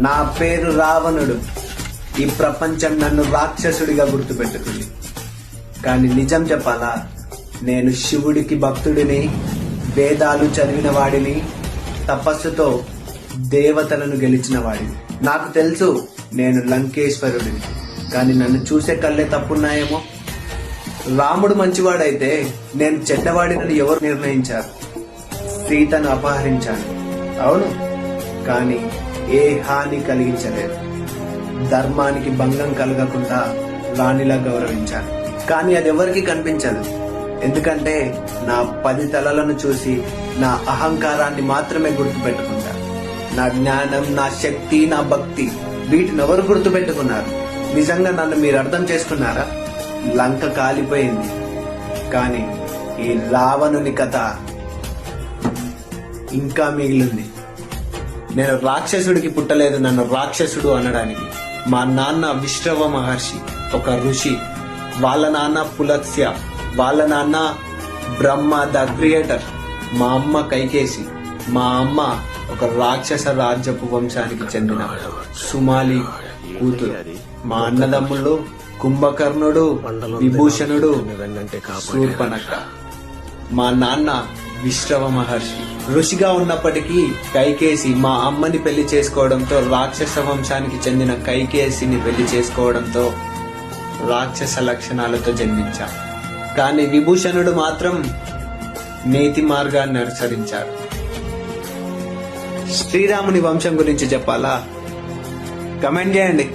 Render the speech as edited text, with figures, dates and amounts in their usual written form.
నా పేరు రావణుడు. ఈ ప్రపంచం నన్ను రాక్షసుడిగా గుర్తుపెట్టుకుంది. కానీ నిజం చెప్పాలా, నేను శివుడికి భక్తుడిని, వేదాలు చదివిన వాడిని, తపస్సుతో దేవతలను గెలిచిన వాడిని. నాకు తెలుసు నేను లంకేశ్వరుడిని, కానీ నన్ను చూసే కళ్ళే తప్పున్నాయేమో. రాముడు మంచివాడైతే నేను చెడ్డవాడినని ఎవరు నిర్ణయించారు? సీతను అపహరించాను, అవును, కానీ ఏ హాని కలిగించలేదు. ధర్మానికి భంగం కలగకుండా రాణిలా గౌరవించాను. కానీ అది ఎవరికి కనిపించదు, ఎందుకంటే నా 10 తలలను చూసి నా అహంకారాన్ని మాత్రమే గుర్తుపెట్టుకుంటా. నా జ్ఞానం, నా శక్తి, నా భక్తి, వీటిని ఎవరు గుర్తుపెట్టుకున్నారు? నిజంగా నన్ను మీరు అర్థం చేసుకున్నారా? లంక కాలిపోయింది, కానీ ఈ రావణుని కథ ఇంకా మిగిలింది. నేను రాక్షసుడికి పుట్టలేదు నన్ను రాక్షసుడు అనడానికి. మా నాన్న విశ్రవ మహర్షి, ఒక ఋషి. వాళ్ళ నాన్న పులత్స్య, వాళ్ళ నాన్న బ్రహ్మ ద క్రియేటర్. మా అమ్మ కైకేసి. మా అమ్మ ఒక రాక్షస రాజ్యపు వంశానికి చెందిన సుమాలి కూతురు. మా అన్నదమ్ముళ్ళు కుంభకర్ణుడు, విభూషణుడు, శూర్పణఖ. మా నాన్న విశ్రవ మహర్షి. ఋషిగా ఉన్నప్పటికీ కైకేసి మా అమ్మని పెళ్లి చేసుకోవడంతో, రాక్షస వంశానికి చెందిన కైకేసిని పెళ్లి చేసుకోవడంతో రాక్షస లక్షణాలతో జన్మించా. కానీ విభూషణుడు మాత్రం నీతి మార్గాన్ని అనుసరించాడు. శ్రీరాముని వంశం గురించి చెప్పాలా? కమెంట్ చేయండి.